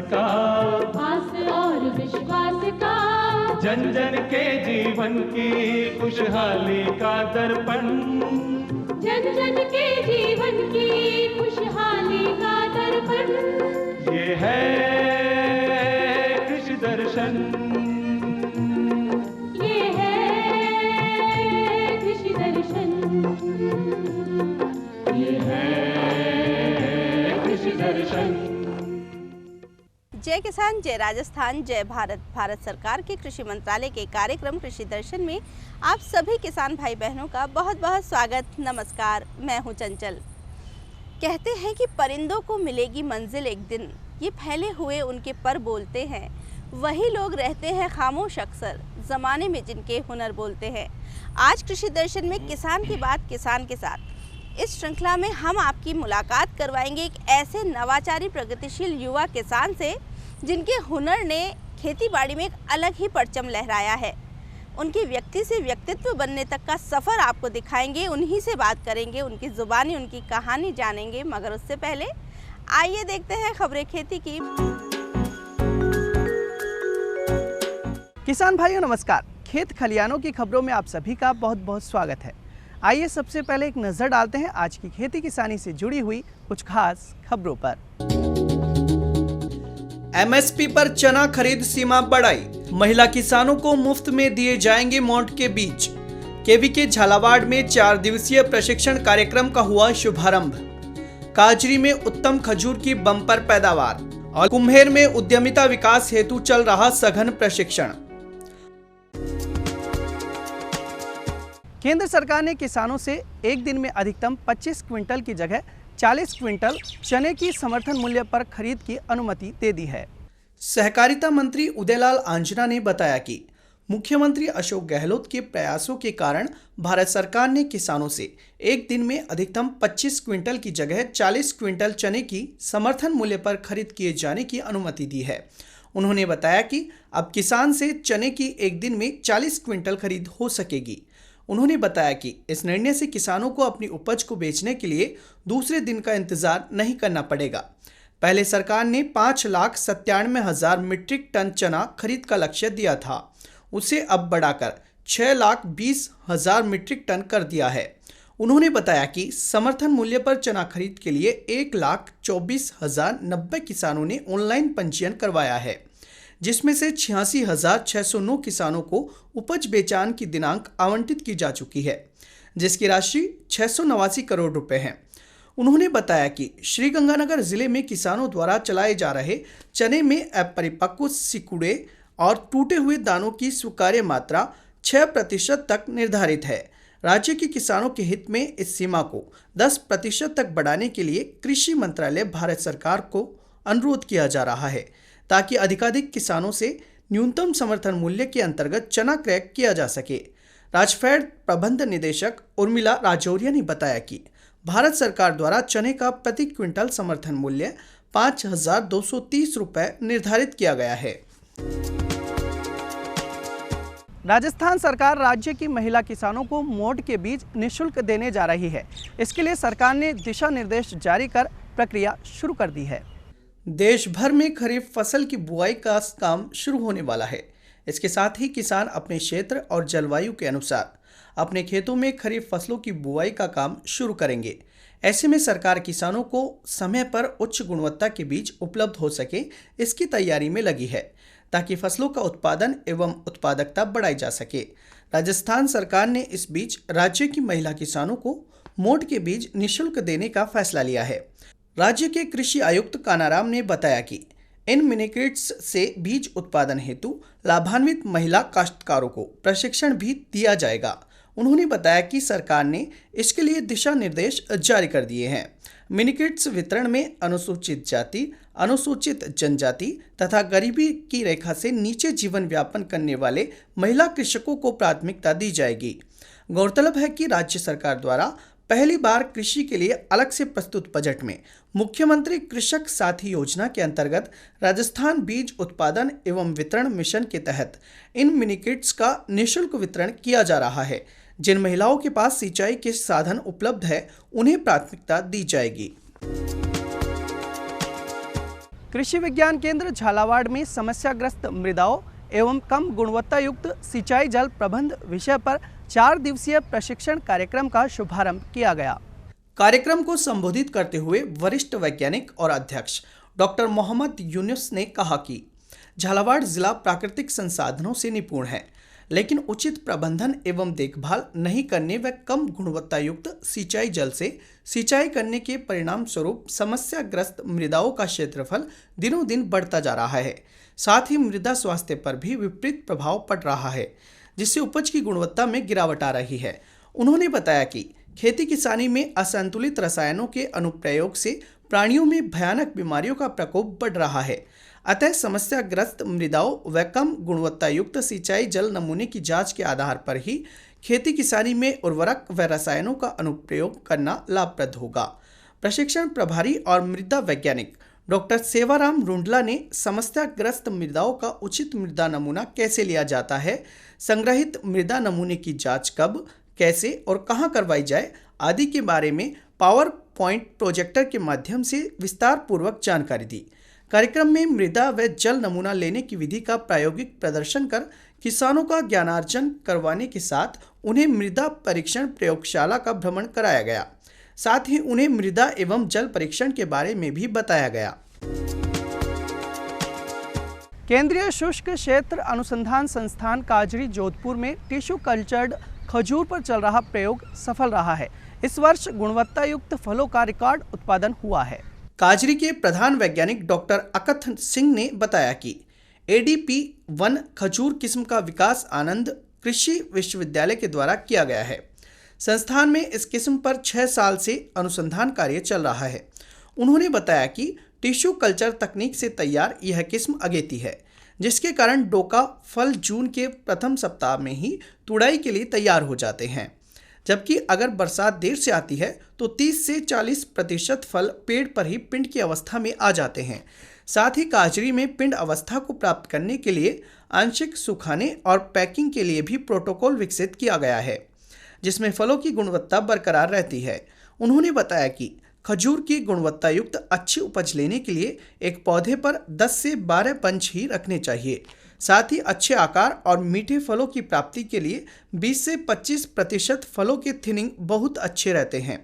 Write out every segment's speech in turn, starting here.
का, आस और विश्वास का, जन जन के जीवन की खुशहाली का दर्पण, जन जन के जीवन की खुशहाली का दर्पण। ये है कृषि दर्शन, ये है कृषि दर्शन, ये है कृषि दर्शन। जय किसान, जय राजस्थान, जय भारत। भारत सरकार के कृषि मंत्रालय के कार्यक्रम कृषि दर्शन में आप सभी किसान भाई बहनों का बहुत बहुत स्वागत। नमस्कार, मैं हूं चंचल। कहते हैं कि परिंदों को मिलेगी मंजिल एक दिन, ये फैले हुए उनके पर बोलते हैं। वही लोग रहते हैं खामोश अक्सर, ज़माने में जिनके हुनर बोलते हैं। आज कृषि दर्शन में किसान की बात किसान के साथ इस श्रृंखला में हम आपकी मुलाकात करवाएंगे एक ऐसे नवाचारी प्रगतिशील युवा किसान से जिनके हुनर ने खेतीबाड़ी में एक अलग ही परचम लहराया है। उनके व्यक्ति से व्यक्तित्व बनने तक का सफ़र आपको दिखाएंगे, उन्हीं से बात करेंगे, उनकी ज़ुबानी, उनकी कहानी जानेंगे। मगर उससे पहले आइए देखते हैं खबरें खेती की। किसान भाइयों नमस्कार, खेत खलियानों की खबरों में आप सभी का बहुत बहुत स्वागत है। आइए सबसे पहले एक नज़र डालते हैं आज की खेती किसानी से जुड़ी हुई कुछ खास खबरों पर। एमएसपी पर चना खरीद सीमा बढ़ाई, महिला किसानों को मुफ्त में दिए जाएंगे मोंट के बीज। केवीके झालावाड़ में 4 दिवसीय प्रशिक्षण कार्यक्रम का हुआ शुभारंभ। काजरी में उत्तम खजूर की बम्पर पैदावार और कुम्हेर में उद्यमिता विकास हेतु चल रहा सघन प्रशिक्षण। केंद्र सरकार ने किसानों से एक दिन में अधिकतम 25 क्विंटल की जगह 40 क्विंटल चने की समर्थन मूल्य पर खरीद की अनुमति दे दी है। सहकारिता मंत्री उदयलाल आंजना ने बताया कि मुख्यमंत्री अशोक गहलोत के प्रयासों के कारण भारत सरकार ने किसानों से एक दिन में अधिकतम 25 क्विंटल की जगह 40 क्विंटल चने की समर्थन मूल्य पर खरीद किए जाने की अनुमति दी है। उन्होंने बताया कि अब किसान से चने की एक दिन में 40 क्विंटल खरीद हो सकेगी। उन्होंने बताया कि इस निर्णय से किसानों को अपनी उपज को बेचने के लिए दूसरे दिन का इंतजार नहीं करना पड़ेगा। पहले सरकार ने 5,97,000 मीट्रिक टन चना खरीद का लक्ष्य दिया था, उसे अब बढ़ाकर 6,20,000 मीट्रिक टन कर दिया है। उन्होंने बताया कि समर्थन मूल्य पर चना खरीद के लिए 1,24,090 किसानों ने ऑनलाइन पंजीयन करवाया है, जिसमें से 86,609 किसानों को उपज बेचान की दिनांक आवंटित की जा चुकी है, जिसकी राशि 689 करोड़ रुपए है। उन्होंने बताया कि श्रीगंगानगर जिले में किसानों द्वारा चलाए जा रहे चने में अपरिपक्व सिकुड़े और टूटे हुए दानों की स्वीकार्य मात्रा 6% तक निर्धारित है। राज्य के किसानों के हित में इस सीमा को 10% तक बढ़ाने के लिए कृषि मंत्रालय भारत सरकार को अनुरोध किया जा रहा है, ताकि अधिकाधिक किसानों से न्यूनतम समर्थन मूल्य के अंतर्गत चना क्रय किया जा सके। राजफेड प्रबंध निदेशक उर्मिला राजौरिया ने बताया कि भारत सरकार द्वारा चने का प्रति क्विंटल समर्थन मूल्य 5,230 रुपए निर्धारित किया गया है। राजस्थान सरकार राज्य की महिला किसानों को मोट के बीज निःशुल्क देने जा रही है। इसके लिए सरकार ने दिशा निर्देश जारी कर प्रक्रिया शुरू कर दी है। देश भर में खरीफ फसल की बुआई का काम शुरू होने वाला है। इसके साथ ही किसान अपने क्षेत्र और जलवायु के अनुसार अपने खेतों में खरीफ फसलों की बुआई का काम शुरू करेंगे। ऐसे में सरकार किसानों को समय पर उच्च गुणवत्ता के बीज उपलब्ध हो सके, इसकी तैयारी में लगी है, ताकि फसलों का उत्पादन एवं उत्पादकता बढ़ाई जा सके। राजस्थान सरकार ने इस बीच राज्य की महिला किसानों को मोट के बीज निःशुल्क देने का फैसला लिया है। राज्य के कृषि आयुक्त कानाराम ने बताया कि इन मिनीकिट्स से बीज उत्पादन हेतु लाभान्वित महिला काश्तकारों को प्रशिक्षण भी दिया जाएगा। उन्होंने बताया कि सरकार ने इसके लिए दिशा निर्देश जारी कर दिए हैं। मिनीकिट्स वितरण में अनुसूचित जाति, अनुसूचित जनजाति तथा गरीबी की रेखा से नीचे जीवन यापन करने वाले महिला कृषकों को प्राथमिकता दी जाएगी। गौरतलब है कि राज्य सरकार द्वारा पहली बार कृषि के लिए अलग से प्रस्तुत बजट में मुख्यमंत्री कृषक साथी योजना के अंतर्गत राजस्थान बीज उत्पादन एवं वितरण मिशन के तहत इन मिनीकिट्स का निःशुल्क वितरण किया जा रहा है। जिन महिलाओं के पास सिंचाई के साधन उपलब्ध है, उन्हें प्राथमिकता दी जाएगी। कृषि विज्ञान केंद्र झालावाड़ में समस्याग्रस्त मृदाओं एवं कम गुणवत्ता युक्त सिंचाई जल प्रबंध विषय पर 4 दिवसीय प्रशिक्षण कार्यक्रम का शुभारंभ किया गया। कार्यक्रम को संबोधित करते हुए वरिष्ठ वैज्ञानिक और अध्यक्ष डॉक्टर मोहम्मद यूनुस ने कहा कि झालावाड़ जिला प्राकृतिक संसाधनों से निपुण है, लेकिन उचित प्रबंधन एवं देखभाल नहीं करने व कम गुणवत्ता युक्त सिंचाई जल से सिंचाई करने के परिणाम स्वरूप समस्याग्रस्त मृदाओं का क्षेत्रफल दिनों दिन बढ़ता जा रहा है। साथ ही मृदा स्वास्थ्य पर भी विपरीत प्रभाव पड़ रहा है, जिससे उपज की गुणवत्ता में गिरावट आ रही है। उन्होंने बताया कि खेती किसानी में असंतुलित रसायनों के अनुप्रयोग से प्राणियों में भयानक बीमारियों का प्रकोप बढ़ रहा है। अतः समस्याग्रस्त मृदाओं व कम गुणवत्ता युक्त सिंचाई जल नमूने की जांच के आधार पर ही खेती किसानी में उर्वरक व रसायनों का अनुप्रयोग करना लाभप्रद होगा। प्रशिक्षण प्रभारी और मृदा वैज्ञानिक डॉक्टर सेवाराम रुंडला ने समस्याग्रस्त मृदाओं का उचित मृदा नमूना कैसे लिया जाता है, संग्रहित मृदा नमूने की जांच कब, कैसे और कहां करवाई जाए आदि के बारे में पावर पॉइंट प्रोजेक्टर के माध्यम से विस्तार पूर्वक जानकारी दी। कार्यक्रम में मृदा व जल नमूना लेने की विधि का प्रायोगिक प्रदर्शन कर किसानों का ज्ञानार्जन करवाने के साथ उन्हें मृदा परीक्षण प्रयोगशाला का भ्रमण कराया गया। साथ ही उन्हें मृदा एवं जल परीक्षण के बारे में भी बताया गया। केंद्रीय शुष्क क्षेत्र अनुसंधान संस्थान काजरी जोधपुर में टिश्यू कल्चर्ड खजूर पर चल रहा प्रयोग सफल रहा है। इस वर्ष गुणवत्ता युक्त फलों का रिकॉर्ड उत्पादन हुआ है। काजरी के प्रधान वैज्ञानिक डॉक्टर अकथ सिंह ने बताया कि ADP 1 खजूर किस्म का विकास आनंद कृषि विश्वविद्यालय के द्वारा किया गया है। संस्थान में इस किस्म पर 6 साल से अनुसंधान कार्य चल रहा है। उन्होंने बताया कि टिश्यू कल्चर तकनीक से तैयार यह किस्म अगेती है, जिसके कारण डोका फल जून के प्रथम सप्ताह में ही तुड़ाई के लिए तैयार हो जाते हैं, जबकि अगर बरसात देर से आती है तो 30 से 40% फल पेड़ पर ही पिंड की अवस्था में आ जाते हैं। साथ ही काजरी में पिंड अवस्था को प्राप्त करने के लिए आंशिक सुखाने और पैकिंग के लिए भी प्रोटोकॉल विकसित किया गया है, जिसमें फलों की गुणवत्ता बरकरार रहती है। उन्होंने बताया कि खजूर की गुणवत्ता युक्त अच्छी उपज लेने के लिए एक पौधे पर 10 से 12 पंच ही रखने चाहिए। साथ ही अच्छे आकार और मीठे फलों की प्राप्ति के लिए 20 से 25% फलों के थिनिंग बहुत अच्छे रहते हैं।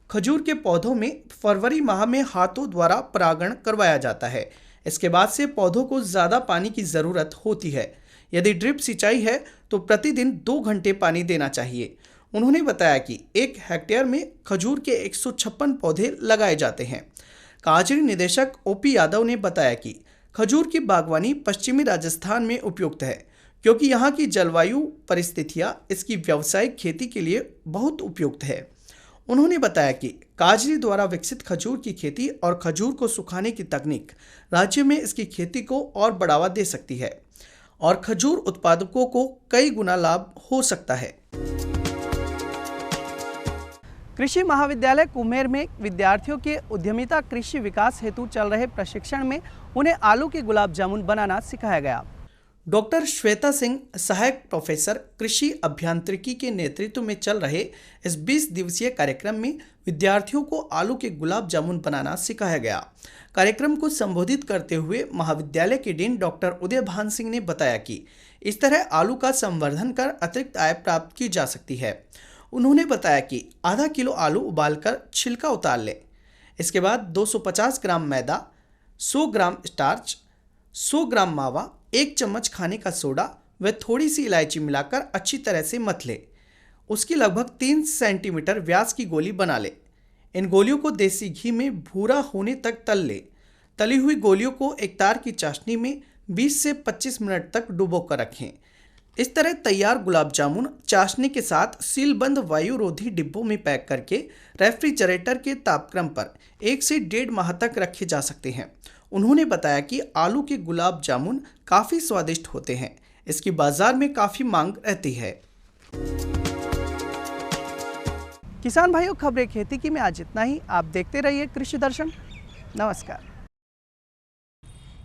खजूर के पौधों में फरवरी माह में हाथों द्वारा परागण करवाया जाता है। इसके बाद से पौधों को ज़्यादा पानी की ज़रूरत होती है। यदि ड्रिप सिंचाई है तो प्रतिदिन 2 घंटे पानी देना चाहिए। उन्होंने बताया कि 1 हेक्टेयर में खजूर के 156 पौधे लगाए जाते हैं। काजरी निदेशक OP यादव ने बताया कि खजूर की बागवानी पश्चिमी राजस्थान में उपयुक्त है, क्योंकि यहाँ की जलवायु परिस्थितियाँ इसकी व्यावसायिक खेती के लिए बहुत उपयुक्त है। उन्होंने बताया कि काजरी द्वारा विकसित खजूर की खेती और खजूर को सुखाने की तकनीक राज्य में इसकी खेती को और बढ़ावा दे सकती है और खजूर उत्पादकों को कई गुना लाभ हो सकता है। कृषि महाविद्यालय कुम्हेर में विद्यार्थियों के उद्यमिता कृषि विकास हेतु चल रहे प्रशिक्षण में उन्हें आलू के गुलाब जामुन बनाना सिखाया गया। डॉक्टर श्वेता सिंह, सहायक प्रोफेसर कृषि अभियांत्रिकी के नेतृत्व में चल रहे इस 20 दिवसीय कार्यक्रम में विद्यार्थियों को आलू के गुलाब जामुन बनाना सिखाया गया। कार्यक्रम को संबोधित करते हुए महाविद्यालय के डीन डॉक्टर उदय भान सिंह ने बताया कि इस तरह आलू का संवर्धन कर अतिरिक्त आय प्राप्त की जा सकती है। उन्होंने बताया कि आधा किलो आलू उबालकर छिलका उतार लें। इसके बाद 250 ग्राम मैदा, 100 ग्राम स्टार्च, 100 ग्राम मावा, 1 चम्मच खाने का सोडा व थोड़ी सी इलायची मिलाकर अच्छी तरह से मथ लें। उसकी लगभग 3 सेंटीमीटर व्यास की गोली बना लें। इन गोलियों को देसी घी में भूरा होने तक तल लें। तली हुई गोलियों को एक तार की चाशनी में 20 से 25 मिनट तक डुबो कर रखें। इस तरह तैयार गुलाब जामुन चाशनी के साथ सीलबंद वायुरोधी डिब्बों में पैक करके रेफ्रिजरेटर के तापक्रम पर 1 से 1.5 माह तक रखे जा सकते हैं। उन्होंने बताया कि आलू के गुलाब जामुन काफ़ी स्वादिष्ट होते हैं। इसकी बाजार में काफ़ी मांग रहती है। किसान भाइयों, खबरें खेती की में आज इतना ही। आप देखते रहिए कृषि दर्शन। नमस्कार।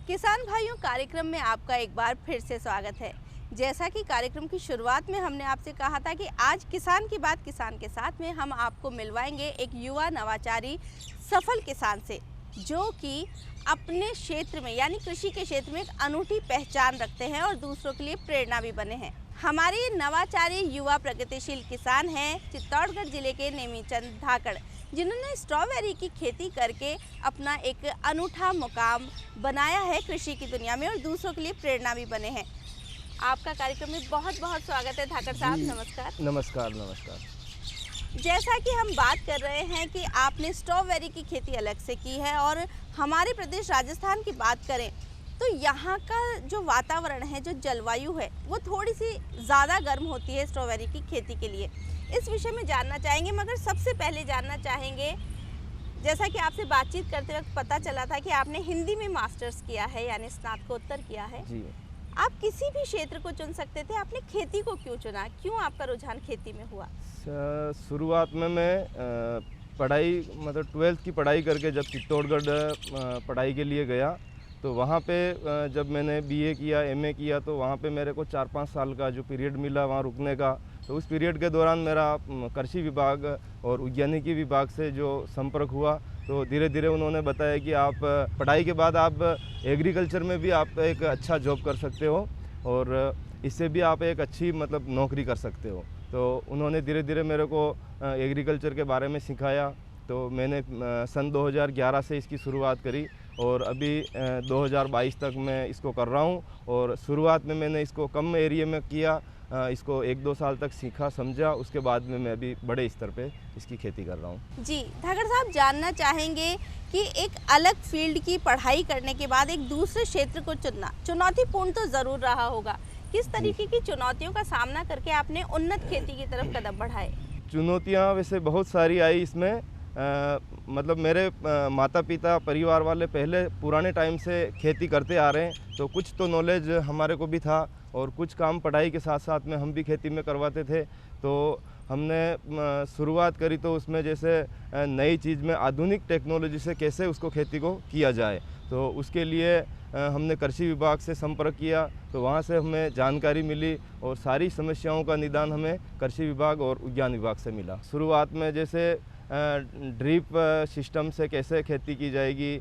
किसान भाइयों, कार्यक्रम में आपका एक बार फिर से स्वागत है। जैसा कि कार्यक्रम की शुरुआत में हमने आपसे कहा था कि आज किसान की बात किसान के साथ में हम आपको मिलवाएंगे एक युवा नवाचारी सफल किसान से। जो कि अपने क्षेत्र में यानी कृषि के क्षेत्र में एक अनूठी पहचान रखते हैं और दूसरों के लिए प्रेरणा भी बने हैं। हमारे ये नवाचारी युवा प्रगतिशील किसान हैं चित्तौड़गढ़ जिले के नेमीचंद धाकड़, जिन्होंने स्ट्रॉबेरी की खेती करके अपना एक अनूठा मुकाम बनाया है कृषि की दुनिया में और दूसरों के लिए प्रेरणा भी बने हैं। आपका कार्यक्रम में बहुत बहुत स्वागत है धाकड़ साहब। नमस्कार। नमस्कार नमस्कार। जैसा कि हम बात कर रहे हैं कि आपने स्ट्रॉबेरी की खेती अलग से की है और हमारे प्रदेश राजस्थान की बात करें तो यहाँ का जो वातावरण है, जो जलवायु है, वो थोड़ी सी ज़्यादा गर्म होती है स्ट्रॉबेरी की खेती के लिए। इस विषय में जानना चाहेंगे, मगर सबसे पहले जानना चाहेंगे, जैसा कि आपसे बातचीत करते वक्त पता चला था कि आपने हिंदी में मास्टर्स किया है यानी स्नातकोत्तर किया है जी। आप किसी भी क्षेत्र को चुन सकते थे, आपने खेती को क्यों चुना? क्यों आपका रुझान खेती में हुआ? शुरुआत में मैं पढ़ाई मतलब 12th की पढ़ाई करके जब चित्तौड़गढ़ पढ़ाई के लिए गया तो वहाँ पे जब मैंने BA किया, MA किया तो वहाँ पे मेरे को 4-5 साल का जो पीरियड मिला वहाँ रुकने का, तो उस पीरियड के दौरान मेरा कृषि विभाग और उद्यानिकी विभाग से जो संपर्क हुआ तो धीरे धीरे उन्होंने बताया कि आप पढ़ाई के बाद आप एग्रीकल्चर में भी आप एक अच्छा जॉब कर सकते हो और इससे भी आप एक अच्छी मतलब नौकरी कर सकते हो। तो उन्होंने धीरे धीरे मेरे को एग्रीकल्चर के बारे में सिखाया। तो मैंने सन 2011 से इसकी शुरुआत करी और अभी 2022 तक मैं इसको कर रहा हूँ। और शुरुआत में मैंने इसको कम एरिया में किया, इसको 1-2 साल तक सीखा समझा, उसके बाद में मैं अभी बड़े स्तर पे इसकी खेती कर रहा हूँ। जी धाकड़ साहब, जानना चाहेंगे कि एक अलग फील्ड की पढ़ाई करने के बाद एक दूसरे क्षेत्र को चुनना चुनौतीपूर्ण तो ज़रूर रहा होगा। किस तरीके की चुनौतियों का सामना करके आपने उन्नत खेती की तरफ कदम बढ़ाए? चुनौतियाँ वैसे बहुत सारी आई इसमें। मतलब मेरे माता पिता परिवार वाले पहले पुराने टाइम से खेती करते आ रहे हैं, तो कुछ तो नॉलेज हमारे को भी था और कुछ काम पढ़ाई के साथ साथ में हम भी खेती में करवाते थे। तो हमने शुरुआत करी तो उसमें जैसे नई चीज़ में आधुनिक टेक्नोलॉजी से कैसे उसको खेती को किया जाए, तो उसके लिए हमने कृषि विभाग से संपर्क किया। तो वहाँ से हमें जानकारी मिली और सारी समस्याओं का निदान हमें कृषि विभाग और उद्यान विभाग से मिला। शुरुआत में जैसे ड्रिप सिस्टम से कैसे खेती की जाएगी,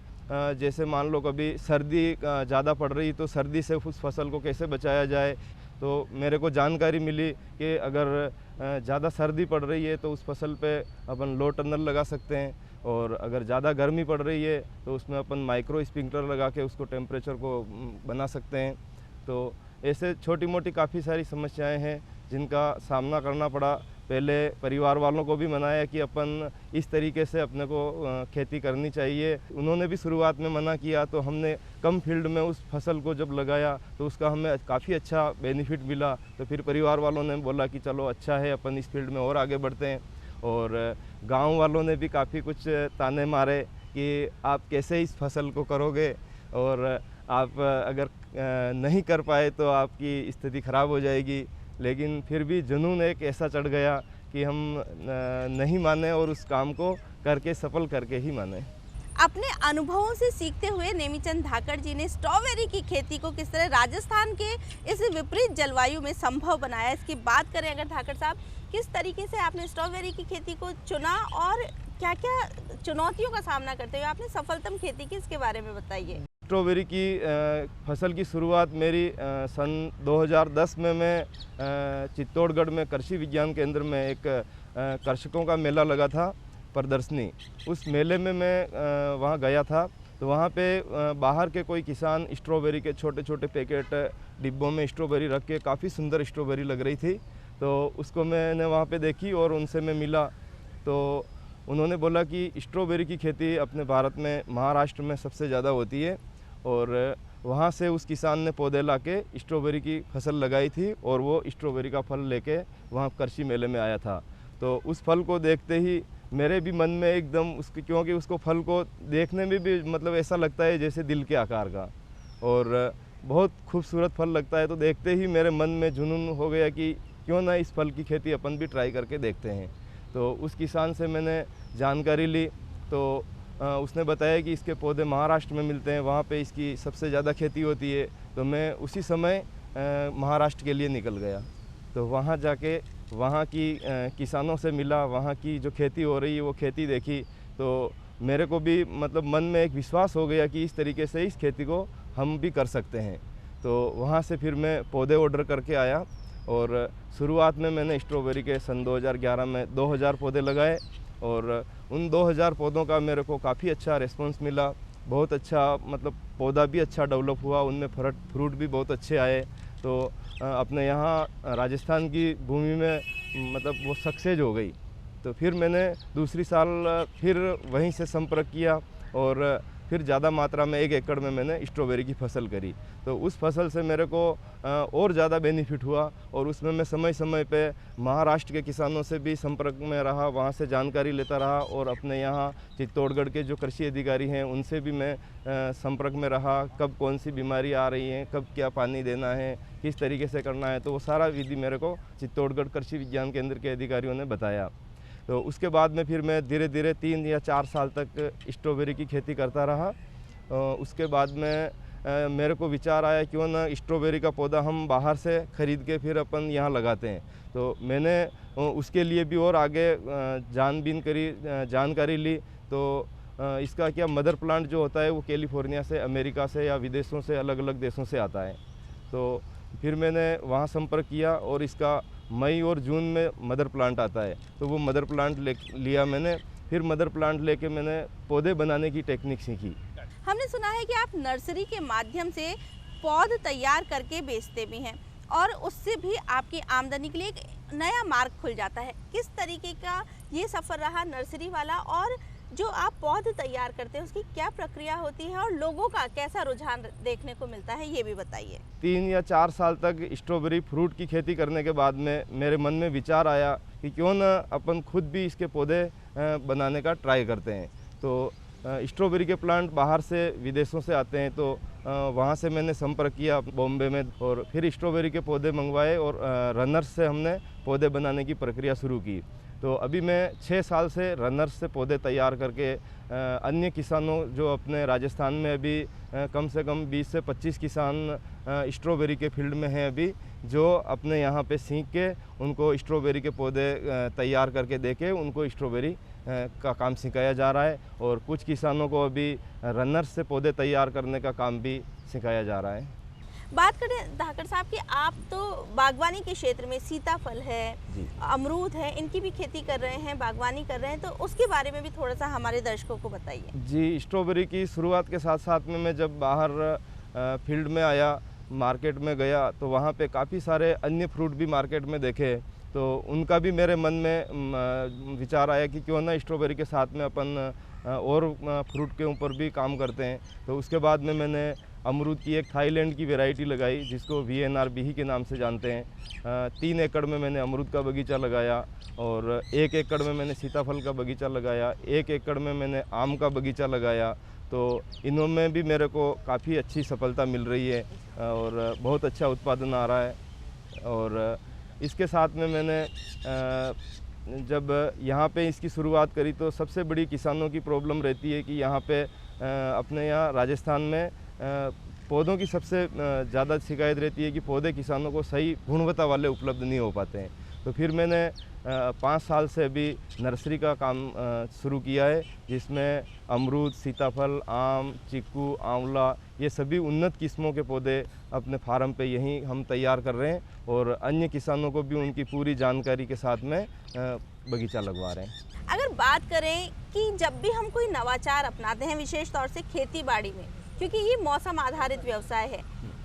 जैसे मान लो कभी सर्दी ज़्यादा पड़ रही तो सर्दी से उस फसल को कैसे बचाया जाए, तो मेरे को जानकारी मिली कि अगर ज़्यादा सर्दी पड़ रही है तो उस फसल पे अपन लो टनल लगा सकते हैं और अगर ज़्यादा गर्मी पड़ रही है तो उसमें अपन माइक्रो स्प्रिंकलर लगा के उसको टेम्परेचर को बना सकते हैं। तो ऐसे छोटी मोटी काफ़ी सारी समस्याएं हैं जिनका सामना करना पड़ा। पहले परिवार वालों को भी मनाया कि अपन इस तरीके से अपने को खेती करनी चाहिए, उन्होंने भी शुरुआत में मना किया। तो हमने कम फील्ड में उस फसल को जब लगाया तो उसका हमें काफ़ी अच्छा बेनिफिट मिला। तो फिर परिवार वालों ने बोला कि चलो अच्छा है, अपन इस फील्ड में और आगे बढ़ते हैं। और गांव वालों ने भी काफ़ी कुछ ताने मारे कि आप कैसे इस फसल को करोगे और आप अगर नहीं कर पाए तो आपकी स्थिति ख़राब हो जाएगी। लेकिन फिर भी जुनून एक ऐसा चढ़ गया कि हम नहीं माने और उस काम को करके सफल करके ही माने। अपने अनुभवों से सीखते हुए नेमीचंद धाकड़ जी ने स्ट्रॉबेरी की खेती को किस तरह राजस्थान के इस विपरीत जलवायु में संभव बनाया, इसकी बात करें अगर धाकड़ साहब, किस तरीके से आपने स्ट्रॉबेरी की खेती को चुना और क्या क्या चुनौतियों का सामना करते हुए आपने सफलतम खेती की, इसके बारे में बताइए। स्ट्रॉबेरी की फसल की शुरुआत मेरी सन 2010 में मैं चित्तौड़गढ़ में कृषि विज्ञान केंद्र में एक कृषकों का मेला लगा था, प्रदर्शनी। उस मेले में मैं वहाँ गया था। तो वहाँ पे बाहर के कोई किसान स्ट्रॉबेरी के छोटे छोटे पैकेट डिब्बों में स्ट्रॉबेरी रख के काफ़ी सुंदर स्ट्रॉबेरी लग रही थी। तो उसको मैंने वहाँ पे देखी और उनसे मैं मिला। तो उन्होंने बोला कि स्ट्रॉबेरी की खेती अपने भारत में महाराष्ट्र में सबसे ज़्यादा होती है और वहाँ से उस किसान ने पौधे ला के स्ट्रॉबेरी की फसल लगाई थी और वो स्ट्रॉबेरी का फल लेके वहाँ कृषि मेले में आया था। तो उस फल को देखते ही मेरे भी मन में एकदम उसकी, क्योंकि उसको फल को देखने में भी मतलब ऐसा लगता है जैसे दिल के आकार का और बहुत खूबसूरत फल लगता है। तो देखते ही मेरे मन में जुनून हो गया कि क्यों ना इस फल की खेती अपन भी ट्राई करके देखते हैं। तो उस किसान से मैंने जानकारी ली तो उसने बताया कि इसके पौधे महाराष्ट्र में मिलते हैं, वहाँ पे इसकी सबसे ज़्यादा खेती होती है। तो मैं उसी समय महाराष्ट्र के लिए निकल गया। तो वहाँ जाके वहाँ की किसानों से मिला, वहाँ की जो खेती हो रही है वो खेती देखी। तो मेरे को भी मतलब मन में एक विश्वास हो गया कि इस तरीके से इस खेती को हम भी कर सकते हैं। तो वहाँ से फिर मैं पौधे ऑर्डर करके आया और शुरुआत में मैंने स्ट्रॉबेरी के सन 2011 में 2000 पौधे लगाए और उन 2000 पौधों का मेरे को काफ़ी अच्छा रिस्पॉन्स मिला। बहुत अच्छा मतलब पौधा भी अच्छा डेवलप हुआ, उनमें फ्रूट भी बहुत अच्छे आए। तो अपने यहाँ राजस्थान की भूमि में मतलब वो सक्सेस हो गई। तो फिर मैंने दूसरी साल फिर वहीं से संपर्क किया और फिर ज़्यादा मात्रा में 1 एकड़ में मैंने स्ट्रॉबेरी की फसल करी। तो उस फसल से मेरे को और ज़्यादा बेनिफिट हुआ और उसमें मैं समय समय पे महाराष्ट्र के किसानों से भी संपर्क में रहा, वहाँ से जानकारी लेता रहा और अपने यहाँ चित्तौड़गढ़ के जो कृषि अधिकारी हैं उनसे भी मैं संपर्क में रहा। कब कौन सी बीमारी आ रही है, कब क्या पानी देना है, किस तरीके से करना है, तो वो सारा विधि मेरे को चित्तौड़गढ़ कृषि विज्ञान केंद्र के अधिकारियों ने बताया। तो उसके बाद में फिर मैं धीरे धीरे 3 या 4 साल तक स्ट्रॉबेरी की खेती करता रहा। उसके बाद में मेरे को विचार आया क्यों ना स्ट्रॉबेरी का पौधा हम बाहर से ख़रीद के फिर अपन यहाँ लगाते हैं। तो मैंने उसके लिए भी और आगे जानकारी ली। तो इसका क्या मदर प्लांट जो होता है वो कैलिफोर्निया से, अमेरिका से या विदेशों से, अलग अलग देशों से आता है। तो फिर मैंने वहाँ संपर्क किया और इसका मई और जून में मदर प्लांट आता है। तो वो मदर प्लांट लिया मैंने। फिर मदर प्लांट लेके मैंने पौधे बनाने की टेक्निक सीखी। हमने सुना है कि आप नर्सरी के माध्यम से पौध तैयार करके बेचते भी हैं और उससे भी आपकी आमदनी के लिए एक नया मार्ग खुल जाता है। किस तरीके का ये सफ़र रहा नर्सरी वाला, और जो आप पौध तैयार करते हैं उसकी क्या प्रक्रिया होती है और लोगों का कैसा रुझान देखने को मिलता है, ये भी बताइए। 3 या 4 साल तक स्ट्रॉबेरी फ्रूट की खेती करने के बाद में मेरे मन में विचार आया कि क्यों ना अपन खुद भी इसके पौधे बनाने का ट्राई करते हैं। तो स्ट्रॉबेरी के प्लांट बाहर से विदेशों से आते हैं, तो वहाँ से मैंने संपर्क किया बॉम्बे में और फिर स्ट्रॉबेरी के पौधे मंगवाए और रनर्स से हमने पौधे बनाने की प्रक्रिया शुरू की। तो अभी मैं 6 साल से रनर्स से पौधे तैयार करके अन्य किसानों जो अपने राजस्थान में अभी कम से कम 20 से 25 किसान स्ट्रॉबेरी के फील्ड में हैं अभी, जो अपने यहाँ पे सीख के उनको स्ट्रॉबेरी के पौधे तैयार करके देके उनको स्ट्रॉबेरी का काम सिखाया जा रहा है। और कुछ किसानों को अभी रनर्स से पौधे तैयार करने का काम भी सिखाया जा रहा है। बात करें धाकड़ साहब की, आप तो बागवानी के क्षेत्र में सीताफल है, अमरूद है, इनकी भी खेती कर रहे हैं, बागवानी कर रहे हैं, तो उसके बारे में भी थोड़ा सा हमारे दर्शकों को बताइए। जी, स्ट्रॉबेरी की शुरुआत के साथ साथ में मैं जब बाहर फील्ड में आया, मार्केट में गया, तो वहाँ पे काफ़ी सारे अन्य फ्रूट भी मार्केट में देखे। तो उनका भी मेरे मन में विचार आया कि क्यों ना स्ट्रॉबेरी के साथ में अपन और फ्रूट के ऊपर भी काम करते हैं। तो उसके बाद में मैंने अमरूद की एक थाईलैंड की वैरायटी लगाई जिसको VNR बिही के नाम से जानते हैं। 3 एकड़ में मैंने अमरूद का बगीचा लगाया और 1 एकड़ में मैंने सीताफल का बगीचा लगाया, 1 एकड़ में मैंने आम का बगीचा लगाया। तो इनमें भी मेरे को काफ़ी अच्छी सफलता मिल रही है और बहुत अच्छा उत्पादन आ रहा है। और इसके साथ में मैंने जब यहाँ पे इसकी शुरुआत करी तो सबसे बड़ी किसानों की प्रॉब्लम रहती है कि यहाँ पे अपने यहाँ राजस्थान में पौधों की सबसे ज़्यादा शिकायत रहती है कि पौधे किसानों को सही गुणवत्ता वाले उपलब्ध नहीं हो पाते हैं। तो फिर मैंने 5 साल से अभी नर्सरी का काम शुरू किया है जिसमें अमरूद, सीताफल, आम, चीकू, आंवला, ये सभी उन्नत किस्मों के पौधे अपने फार्म पे यहीं हम तैयार कर रहे हैं और अन्य किसानों को भी उनकी पूरी जानकारी के साथ में बगीचा लगवा रहे हैं। अगर बात करें कि जब भी हम कोई नवाचार अपनाते हैं, विशेष तौर से खेती बाड़ी में, क्योंकि ये मौसम आधारित व्यवसाय है,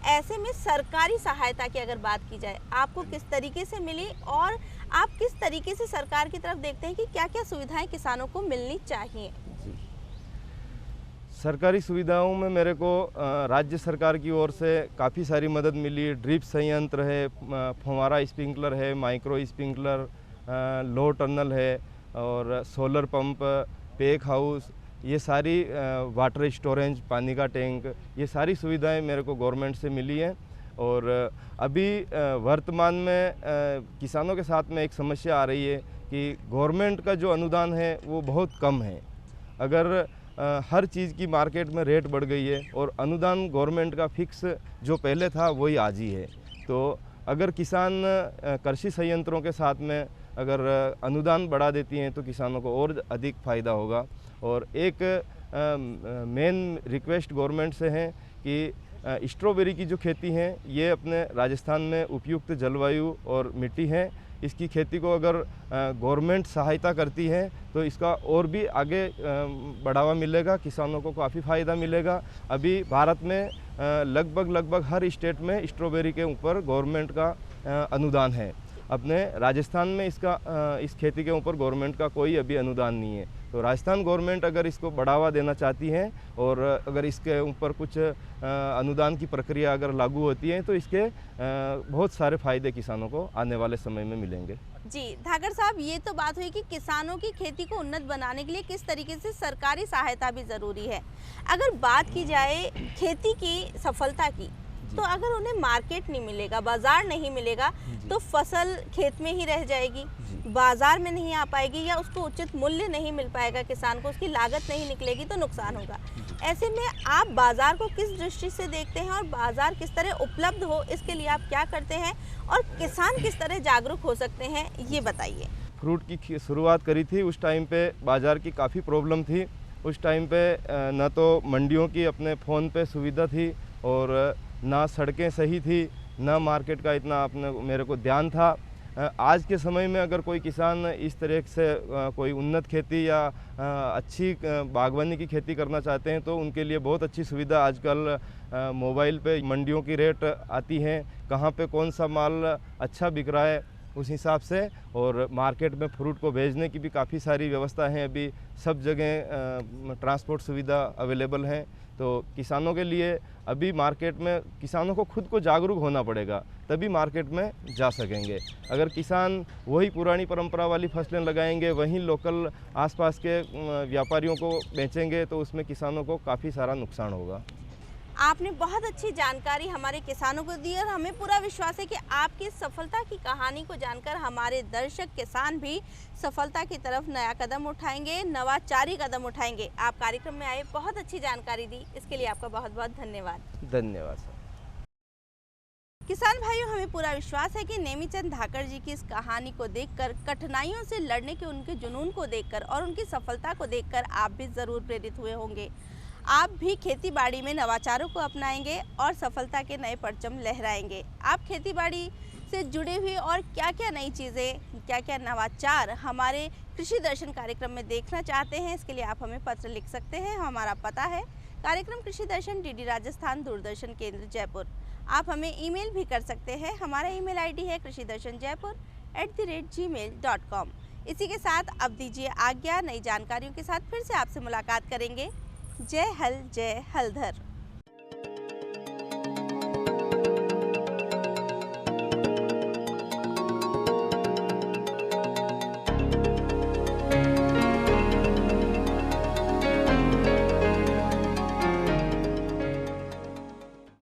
ऐसे में सरकारी सहायता की अगर बात की जाए, आपको किस तरीके से मिली और आप किस तरीके से सरकार की तरफ देखते हैं कि क्या क्या सुविधाएं किसानों को मिलनी चाहिए? सरकारी सुविधाओं में मेरे को राज्य सरकार की ओर से काफ़ी सारी मदद मिली। ड्रिप संयंत्र है, फुहारा स्प्रिंकलर है, माइक्रो स्प्रिंकलर, लो टनल है और सोलर पंप, पैक हाउस, ये सारी वाटर स्टोरेज, पानी का टैंक, ये सारी सुविधाएं मेरे को गवर्नमेंट से मिली हैं। और अभी वर्तमान में किसानों के साथ में एक समस्या आ रही है कि गवर्नमेंट का जो अनुदान है वो बहुत कम है। अगर हर चीज़ की मार्केट में रेट बढ़ गई है और अनुदान गवर्नमेंट का फिक्स जो पहले था वही आज ही है। तो अगर किसान कृषि संयंत्रों के साथ में अगर अनुदान बढ़ा देती हैं तो किसानों को और अधिक फ़ायदा होगा। और एक मेन रिक्वेस्ट गवर्नमेंट से है कि स्ट्रॉबेरी की जो खेती है ये अपने राजस्थान में उपयुक्त जलवायु और मिट्टी है, इसकी खेती को अगर गवर्नमेंट सहायता करती है तो इसका और भी आगे बढ़ावा मिलेगा, किसानों को काफ़ी फ़ायदा मिलेगा। अभी भारत में लगभग हर स्टेट में स्ट्रॉबेरी के ऊपर गवर्नमेंट का अनुदान है। अपने राजस्थान में इस खेती के ऊपर गवर्नमेंट का कोई अभी अनुदान नहीं है। तो राजस्थान गवर्नमेंट अगर इसको बढ़ावा देना चाहती है और अगर इसके ऊपर कुछ अनुदान की प्रक्रिया अगर लागू होती है तो इसके बहुत सारे फ़ायदे किसानों को आने वाले समय में मिलेंगे। जी धाकड़ साहब, ये तो बात हुई कि किसानों की खेती को उन्नत बनाने के लिए किस तरीके से सरकारी सहायता भी ज़रूरी है। अगर बात की जाए खेती की सफलता की, तो अगर उन्हें मार्केट नहीं मिलेगा, बाजार नहीं मिलेगा, तो फसल खेत में ही रह जाएगी, बाजार में नहीं आ पाएगी या उसको उचित मूल्य नहीं मिल पाएगा किसान को, उसकी लागत नहीं निकलेगी तो नुकसान होगा। ऐसे में आप बाजार को किस दृष्टि से देखते हैं और बाजार किस तरह उपलब्ध हो इसके लिए आप क्या करते हैं और किसान किस तरह जागरूक हो सकते हैं, ये बताइए। फ्रूट की शुरुआत करी थी उस टाइम पे बाज़ार की काफ़ी प्रॉब्लम थी। उस टाइम पे न तो मंडियों की अपने फ़ोन पे सुविधा थी और ना सड़कें सही थी, ना मार्केट का इतना अपने मेरे को ध्यान था। आज के समय में अगर कोई किसान इस तरह से कोई उन्नत खेती या अच्छी बागवानी की खेती करना चाहते हैं तो उनके लिए बहुत अच्छी सुविधा आजकल मोबाइल पे मंडियों की रेट आती हैं, कहाँ पे कौन सा माल अच्छा बिक रहा है उस हिसाब से, और मार्केट में फ्रूट को भेजने की भी काफ़ी सारी व्यवस्था है। अभी सब जगह ट्रांसपोर्ट सुविधा अवेलेबल है। तो किसानों के लिए अभी मार्केट में किसानों को खुद को जागरूक होना पड़ेगा, तभी मार्केट में जा सकेंगे। अगर किसान वही पुरानी परंपरा वाली फसलें लगाएंगे, वहीं लोकल आसपास के व्यापारियों को बेचेंगे तो उसमें किसानों को काफ़ी सारा नुकसान होगा। आपने बहुत अच्छी जानकारी हमारे किसानों को दी और हमें पूरा विश्वास है कि आपकी सफलता की कहानी को जानकर हमारे दर्शक किसान भी सफलता की तरफ नया कदम उठाएंगे, नवाचारी कदम उठाएंगे। आप कार्यक्रम में आए, बहुत अच्छी जानकारी दी, इसके लिए आपका बहुत बहुत धन्यवाद। धन्यवाद सर। किसान भाइयों, हमें पूरा विश्वास है कि नेमीचंद धाकड़ जी की इस कहानी को देखकर, कठिनाइयों से लड़ने के उनके जुनून को देखकर और उनकी सफलता को देखकर आप भी ज़रूर प्रेरित हुए होंगे। आप भी खेती बाड़ी में नवाचारों को अपनाएंगे और सफलता के नए परचम लहराएंगे। आप खेती बाड़ी से जुड़े हुए और क्या क्या नई चीज़ें, क्या क्या नवाचार हमारे कृषि दर्शन कार्यक्रम में देखना चाहते हैं, इसके लिए आप हमें पत्र लिख सकते हैं। हमारा पता है कार्यक्रम कृषि दर्शन, डीडी राजस्थान, दूरदर्शन केंद्र, जयपुर। आप हमें ईमेल भी कर सकते हैं। हमारा ईमेल आईडी है krishidarshanjaipur@gmail.com। इसी के साथ अब दीजिए आज्ञा। नई जानकारियों के साथ फिर से आपसे मुलाकात करेंगे। जय हल, जय हलधर।